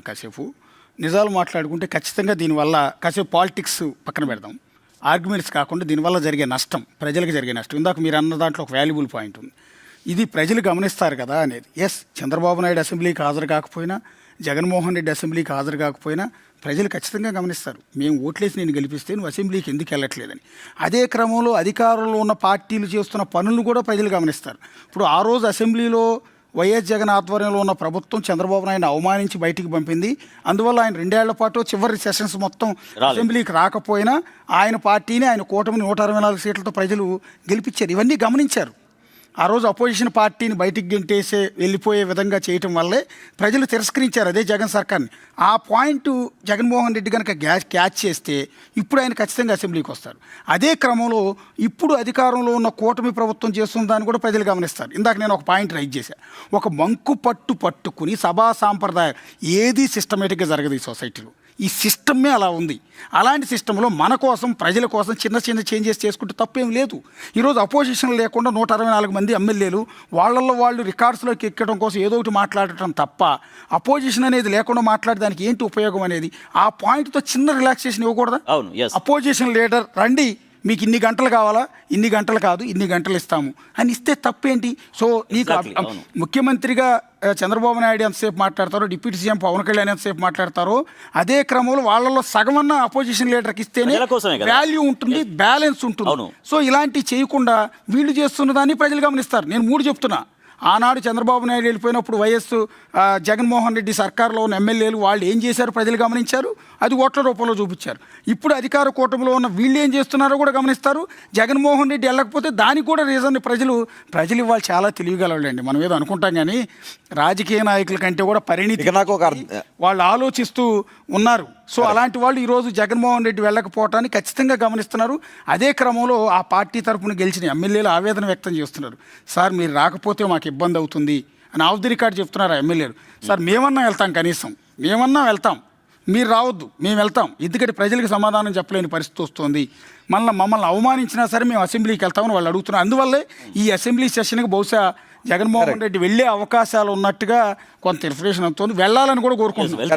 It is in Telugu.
కాసేపు నిజాలు మాట్లాడుకుంటే ఖచ్చితంగా దీనివల్ల కాసేపు పాలిటిక్స్ పక్కన పెడదాం. ఆర్గ్యుమెంట్స్ కాకుండా దీనివల్ల జరిగే నష్టం, ప్రజలకు జరిగే నష్టం. ఇందాక మీరు అన్న దాంట్లో ఒక వాల్యుబుల్ పాయింట్ ఉంది. ఇది ప్రజలు గమనిస్తారు కదా అనేది. ఎస్, చంద్రబాబు నాయుడు అసెంబ్లీకి హాజరు కాకపోయినా, జగన్మోహన్ రెడ్డి అసెంబ్లీకి హాజరు కాకపోయినా ప్రజలు ఖచ్చితంగా గమనిస్తారు. మేము ఓట్లేసి నేను గెలిపిస్తే నువ్వు అసెంబ్లీకి ఎందుకు వెళ్ళట్లేదని. అదే క్రమంలో అధికారంలో ఉన్న పార్టీలు చేస్తున్న పనులను కూడా ప్రజలు గమనిస్తారు. ఇప్పుడు ఆ రోజు అసెంబ్లీలో వైఎస్ జగన్ ఆధ్వర్యంలో ఉన్న ప్రభుత్వం చంద్రబాబు నాయుడు అవమానించి బయటికి పంపింది. అందువల్ల ఆయన 2 ఏళ్ల పాటు చివరి సెషన్స్ మొత్తం అసెంబ్లీకి రాకపోయినా ఆయన పార్టీని, ఆయన కూటమిని 164 సీట్లతో ప్రజలు గెలిపించారు. ఇవన్నీ గమనించారు. ఆ రోజు అపోజిషన్ పార్టీని బయటికి గెంటేసే వెళ్ళిపోయే విధంగా చేయటం వల్లే ప్రజలు తిరస్కరించారు అదే జగన్ సర్కార్ని. ఆ పాయింట్ జగన్మోహన్ రెడ్డి కనుక క్యాచ్ చేస్తే ఇప్పుడు ఆయన ఖచ్చితంగా అసెంబ్లీకి వస్తారు. అదే క్రమంలో ఇప్పుడు అధికారంలో ఉన్న కూటమి ప్రభుత్వం చేస్తున్న దాన్ని కూడా ప్రజలు గమనిస్తారు. ఇందాక నేను ఒక పాయింట్ రైజ్ చేశాను. ఒక మంకు పట్టుకుని సభా సాంప్రదాయం ఏది సిస్టమేటిక్గా జరగదు ఈ సొసైటీలో. ఈ సిస్టమే అలా ఉంది. అలాంటి సిస్టంలో మన కోసం, ప్రజల కోసం చిన్న చేంజెస్ చేసుకుంటే తప్పేం లేదు. ఈరోజు అపోజిషన్ లేకుండా 164 మంది ఎమ్మెల్యేలు వాళ్ళల్లో వాళ్ళు రికార్డ్స్లోకి ఎక్కడం కోసం ఏదో ఒకటి మాట్లాడటం తప్ప అపోజిషన్ అనేది లేకుండా మాట్లాడడానికి ఏంటి ఉపయోగం అనేది ఆ పాయింట్తో చిన్న రిలాక్సేషన్ ఇవ్వకూడదా? అపోజిషన్ లీడర్ రండి, మీకు ఇన్ని గంటలు కావాలా, ఇన్ని గంటలు కాదు ఇన్ని గంటలు ఇస్తాము అని ఇస్తే తప్పేంటి? సో నీకు ముఖ్యమంత్రిగా చంద్రబాబు నాయుడు ఎంతసేపు మాట్లాడతారో, డిప్యూటీ సీఎం పవన్ కళ్యాణ్ ఎంతసేపు మాట్లాడతారో అదే క్రమంలో వాళ్ళలో సగమన్న అపోజిషన్ లీడర్కి ఇస్తేనే వాల్యూ ఉంటుంది, బ్యాలెన్స్ ఉంటుంది. సో ఇలాంటివి చేయకుండా వీళ్ళు చేస్తున్న దాన్ని ప్రజలు గమనిస్తారు. నేను 3 చెప్తున్నా. ఆనాడు చంద్రబాబు నాయుడు వెళ్ళిపోయినప్పుడు వైఎస్ జగన్మోహన్ రెడ్డి సర్కారులో ఉన్న ఎమ్మెల్యేలు వాళ్ళు ఏం చేశారు ప్రజలు గమనించారు, అది ఓట్ల రూపంలో చూపించారు. ఇప్పుడు అధికార కూటమిలో ఉన్న వీళ్ళు ఏం చేస్తున్నారో కూడా గమనిస్తారు. జగన్మోహన్ రెడ్డి వెళ్ళకపోతే దానికి కూడా రీజన్ ప్రజలు ఇవాళ చాలా తెలియగలవాళ్ళండి. మనం ఏదో అనుకుంటాం కానీ రాజకీయ నాయకుల కంటే కూడా పరిణితి వాళ్ళు ఆలోచిస్తూ ఉన్నారు. సో అలాంటి వాళ్ళు ఈరోజు జగన్మోహన్ రెడ్డి వెళ్ళకపోవటాన్ని ఖచ్చితంగా గమనిస్తున్నారు. అదే క్రమంలో ఆ పార్టీ తరఫున గెలిచిన ఎమ్మెల్యేలు ఆవేదన వ్యక్తం చేస్తున్నారు. సార్ మీరు రాకపోతే మాకు ఇబ్బంది అవుతుంది అని ఆఫ్ ది రికార్డ్ చెప్తున్నారు ఆ ఎమ్మెల్యేలు. సార్ మేమన్నా వెళ్తాం, కనీసం మేమన్నా వెళ్తాం, మీరు రావద్దు, మేము వెళ్తాం. ఎందుకంటే ప్రజలకు సమాధానం చెప్పలేని పరిస్థితి వస్తుంది. మమ్మల్ని అవమానించినా సరే మేము అసెంబ్లీకి వెళ్తామని వాళ్ళు అడుగుతున్నారు. అందువల్లే ఈ అసెంబ్లీ సెషన్కి బహుశా జగన్మోహన్ రెడ్డి వెళ్ళే అవకాశాలు ఉన్నట్టుగా కొంత ఇన్ఫర్మేషన్ అవుతుంది. వెళ్ళాలని కూడా కోరుకుంటున్నాం.